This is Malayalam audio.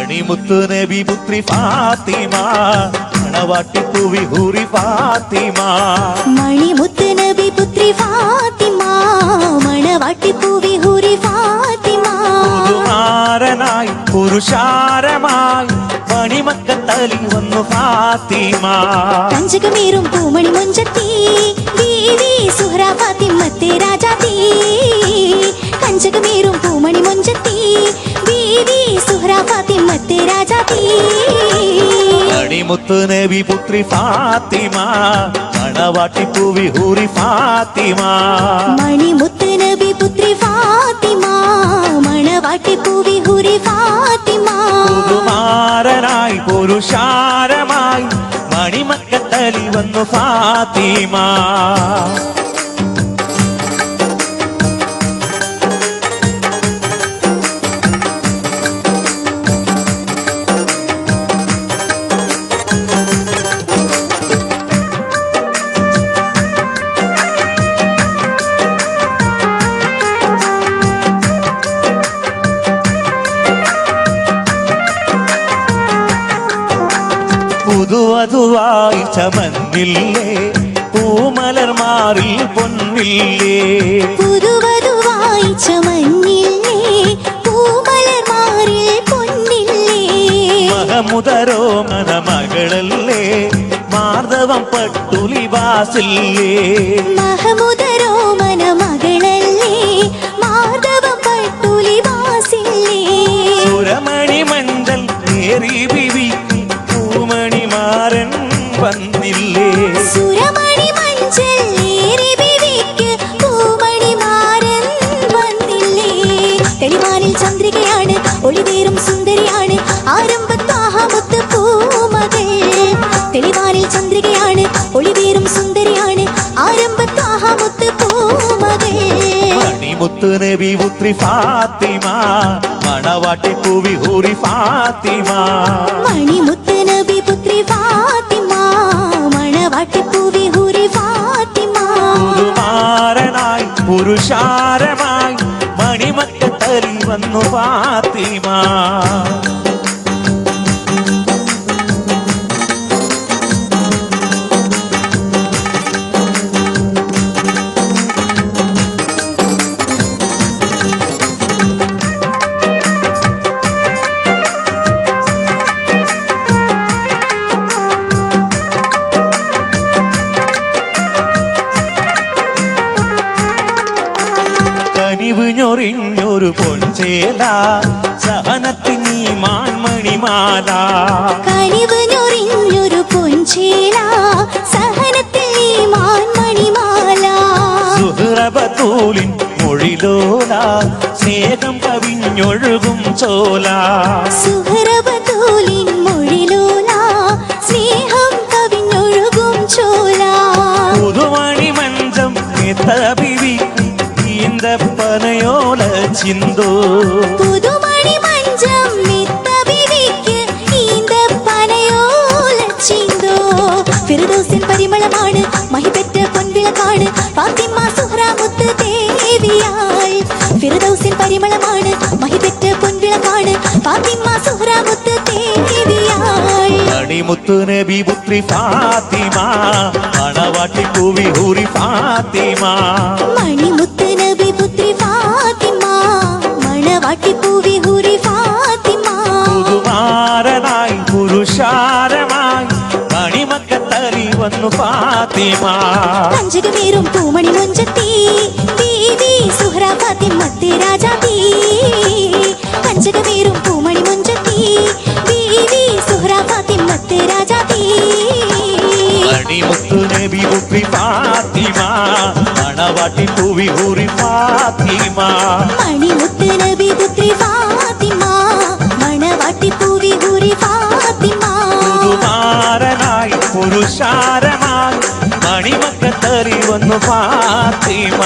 മണിമുത്ത് നബി പുത്രി ഫാത്തിമ മണവാട്ടിപ്പൂവി ഹൂറി ഫാത്തിമ. മണിമുത്ത് നബി പുത്രി ഫാത്തിമ മണവാട്ടിപ്പൂവി ഹൂറി ഫാത്തിമ. പുതുമാരനായി പുരുഷാരമായി മണിമക്കത്തലി വന്നു ഫാത്തിമ. കഞ്ചകമേറും പൂമണി മുഞ്ചത്തി ബീവി സുഹ്റ ഫാത്തിമത്തെ രാജാത്തി. കഞ്ചകമേറും പൂമണി മുഞ്ചത്തി ബീവി സുഹ്റ ഫാത്തിമത്തെ രാജാത്തി. മണിമുത്ത് നബി പുത്രി ഫാത്തിമ മണവാട്ടിപ്പൂവി ഹൂറി ഫാത്തിമ. മണിമുത്ത് നബി പുത്രി ഫാത്തിമ മണവാട്ടിപ്പൂവി ഹൂറി ഫാത്തിമ. പുതുമാരനായി പുരുഷാരമായി മണിമക്കത്തലി വന്നു ഫാത്തിമ. പുതുവധുവായി ചമന്നില്ലേ പൂമലർമാറിൽ പൊന്നില്ലേ. പുതുവധുവായി ചമന്നില്ലേ പൂമലർമാറിൽ പൊന്നില്ലേ. മഹമുദരോ മനമകളല്ലേ മാർദവം പട്ടുലിവാസില്ലേ. മഹമുദരോ മനമകളല്ലേ മാർദവം പട്ടുലിവാസില്ലേ. സുരമണി മഞ്ചൽ ഏറി ബിവി പൂമണിമാരൻ വന്നില്ലേ. സുരമണി മഞ്ചൽ ഏറി ബിവിക്ക് പൂമണിമാരൻ വന്നില്ലേ. തെളിവാനിൽ ചന്ദ്രികയാണ് ഒളിവേറും സുന്ദരിയാണ് ആരംഭത്താഹമത്ത് പൂമകൾ. തെളിവാനിൽ ചന്ദ്രികയാണ് ഒളിവേറും സുന്ദരിയാണ് ആരംഭത്താഹമത്ത് പൂമകൾ. മണിമുത്ത് നബി പുത്രി ഫാത്തിമ മണവാട്ടിപ്പൂവി ഹൂറി ഫാത്തിമ. മണിമുത്ത് നബി പുത്രി ഫാത്തിമ മണവാട്ടിപ്പൂവി ഹൂറി ഫാത്തിമ. പുതുമാരനായി പുരുഷാരമായി മണിമക്കത്തലി വന്നു ഫാത്തിമ. കനിവ് ഞൊറിഞ്ഞൊരു പൊൻചേല സഹനത്തിനീ മാൻമണിമാല. കനിവ് ഞൊറിഞ്ഞൊരു പൊൻചേല സഹനത്തിൽ മാൻമണിമാല. സുഹ്റബത്തൂലിൻ മൊഴിലോല സ്നേഹം കവിഞ്ഞൊഴുകും ചോല. സുഹ്റബത്തൂലിൻ മൊഴിലോല സ്നേഹം കവിഞ്ഞൊഴുകും ചോല. പുതുമണി മഞ്ചം ബിവിക്ക് ഈന്തപ്പനയോല ചിന്തോ. പുതുമണി മഞ്ചം ബിവിക്ക് ഈന്തപ്പനയോല ചിന്തോ. ഫിർദൗസിൻ പരിമളമാണ് മഹിപെറ്റ പൊൻവിളക്കാണ് ഫാത്തിമ സുഹ്റ മുത്ത് ദേവിയാൽ. ഫിർദൗസിൻ പരിമളമാണ് മഹിപെറ്റ പൊൻവിളക്കാണ് ഫാത്തിമ സുഹ്റ മുത്ത് ദേവിയാൽ. മണിമുത്ത് നബി പുത്രി ഫാത്തിമ മണവാട്ടിപ്പൂവി ഹൂറി ഫാത്തിമ. മണിമുത്ത് നബി പുത്രി ഫാത്തിമ മണവാട്ടിപ്പൂവി ഹൂറി ഫാത്തിമ. പുതുമാരനായി പുരുഷാരമായി മണിമക്കത്തലി വന്നു ഫാത്തിമ. കഞ്ചകമേറും പൂമണി മുഞ്ചത്തി ബീവി സുഹ്റ ഫാത്തിമത്തെ രാജാത്തി. കഞ്ചകമേറും പൂമണി മുഞ്ചത്തി ബീവി സുഹ്റ ഫാത്തിമത്തെ രാജാത്തി. മണിമുത്ത് നബി പുത്രി ഫാത്തിമ മണവാട്ടിപ്പൂവി ഹൂറി ഫാത്തിമ. മണിമുത്ത് നബി പുത്രി ഫാത്തിമ മണവാട്ടിപ്പൂവി ഹൂറി ഫാത്തിമ. പുതുമാരനായി പുരുഷാരമായി മണിമക്കത്തലി വന്നു ഫാത്തിമ.